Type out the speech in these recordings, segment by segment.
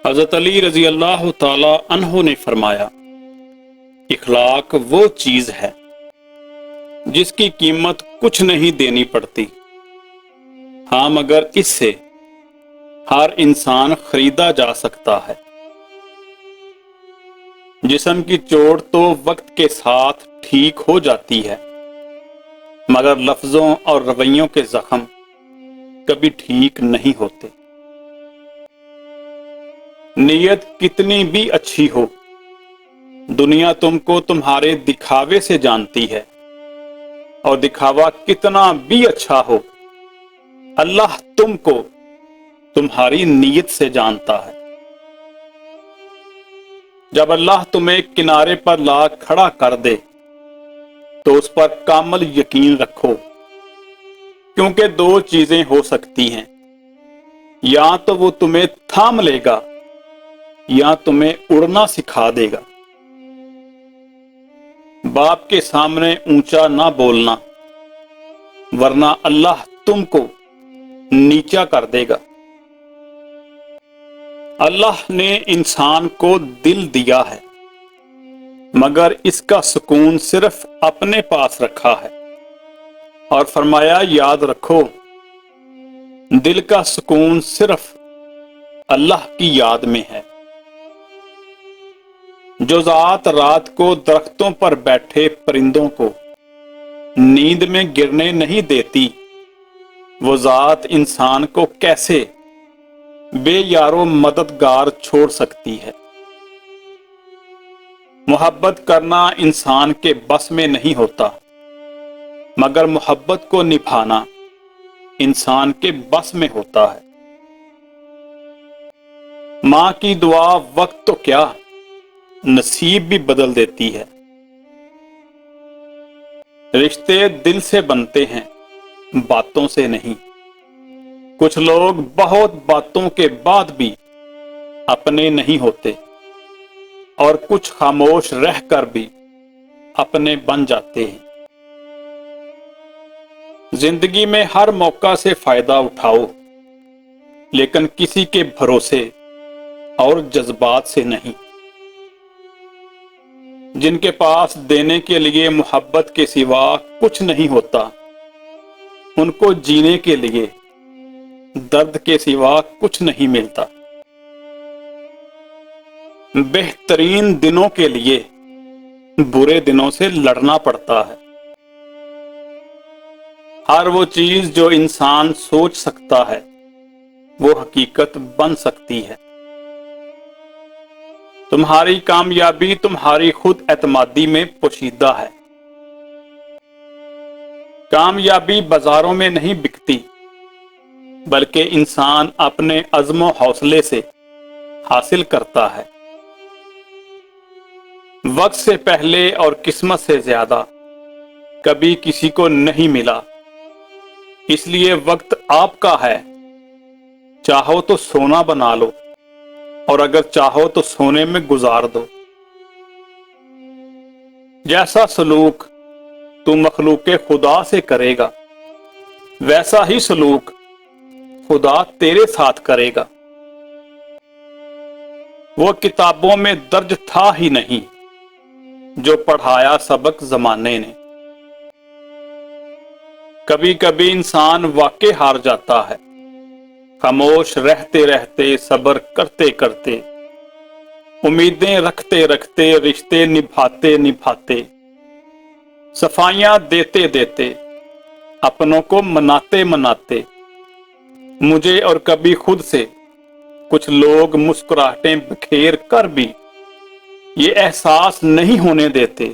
حضرت علی رضی اللہ تعالی عنہ نے فرمایا، اخلاق وہ چیز ہے جس کی قیمت کچھ نہیں دینی پڑتی، ہاں مگر اس سے ہر انسان خریدا جا سکتا ہے۔ جسم کی چوٹ تو وقت کے ساتھ ٹھیک ہو جاتی ہے، مگر لفظوں اور رویوں کے زخم کبھی ٹھیک نہیں ہوتے۔ نیت کتنی بھی اچھی ہو، دنیا تم کو تمہارے دکھاوے سے جانتی ہے، اور دکھاوا کتنا بھی اچھا ہو، اللہ تم کو تمہاری نیت سے جانتا ہے۔ جب اللہ تمہیں کنارے پر لا کھڑا کر دے تو اس پر کامل یقین رکھو، کیونکہ دو چیزیں ہو سکتی ہیں، یا تو وہ تمہیں تھام لے گا یا تمہیں اڑنا سکھا دے گا۔ باپ کے سامنے اونچا نہ بولنا، ورنہ اللہ تم کو نیچا کر دے گا۔ اللہ نے انسان کو دل دیا ہے، مگر اس کا سکون صرف اپنے پاس رکھا ہے، اور فرمایا یاد رکھو دل کا سکون صرف اللہ کی یاد میں ہے۔ جو ذات رات کو درختوں پر بیٹھے پرندوں کو نیند میں گرنے نہیں دیتی، وہ ذات انسان کو کیسے بے یارو مددگار چھوڑ سکتی ہے۔ محبت کرنا انسان کے بس میں نہیں ہوتا، مگر محبت کو نبھانا انسان کے بس میں ہوتا ہے۔ ماں کی دعا وقت تو کیا، نصیب بھی بدل دیتی ہے۔ رشتے دل سے بنتے ہیں، باتوں سے نہیں۔ کچھ لوگ بہت باتوں کے بعد بھی اپنے نہیں ہوتے، اور کچھ خاموش رہ کر بھی اپنے بن جاتے ہیں۔ زندگی میں ہر موقع سے فائدہ اٹھاؤ، لیکن کسی کے بھروسے اور جذبات سے نہیں۔ جن کے پاس دینے کے لیے محبت کے سوا کچھ نہیں ہوتا، ان کو جینے کے لیے درد کے سوا کچھ نہیں ملتا۔ بہترین دنوں کے لیے برے دنوں سے لڑنا پڑتا ہے۔ ہر وہ چیز جو انسان سوچ سکتا ہے وہ حقیقت بن سکتی ہے۔ تمہاری کامیابی تمہاری خود اعتمادی میں پوشیدہ ہے۔ کامیابی بازاروں میں نہیں بکتی، بلکہ انسان اپنے عزم و حوصلے سے حاصل کرتا ہے۔ وقت سے پہلے اور قسمت سے زیادہ کبھی کسی کو نہیں ملا، اس لیے وقت آپ کا ہے، چاہو تو سونا بنا لو، اور اگر چاہو تو سونے میں گزار دو۔ جیسا سلوک تو مخلوق خدا سے کرے گا، ویسا ہی سلوک خدا تیرے ساتھ کرے گا۔ وہ کتابوں میں درج تھا ہی نہیں جو پڑھایا سبق زمانے نے۔ کبھی کبھی انسان واقع ہار جاتا ہے، خاموش رہتے رہتے، صبر کرتے کرتے، امیدیں رکھتے رکھتے، رشتے نبھاتے نبھاتے، صفائیاں دیتے دیتے، اپنوں کو مناتے مناتے، مجھے اور کبھی خود سے کچھ لوگ مسکراہٹیں بکھیر کر بھی یہ احساس نہیں ہونے دیتے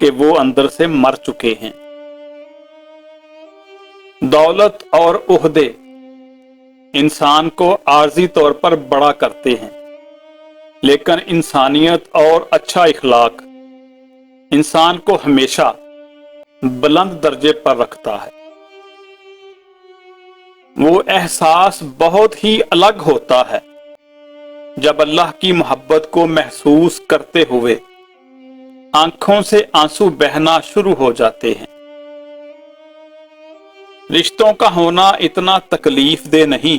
کہ وہ اندر سے مر چکے ہیں۔ دولت اور عہدے انسان کو عارضی طور پر بڑا کرتے ہیں، لیکن انسانیت اور اچھا اخلاق انسان کو ہمیشہ بلند درجے پر رکھتا ہے۔ وہ احساس بہت ہی الگ ہوتا ہے جب اللہ کی محبت کو محسوس کرتے ہوئے آنکھوں سے آنسو بہنا شروع ہو جاتے ہیں۔ رشتوں کا ہونا اتنا تکلیف دہ نہیں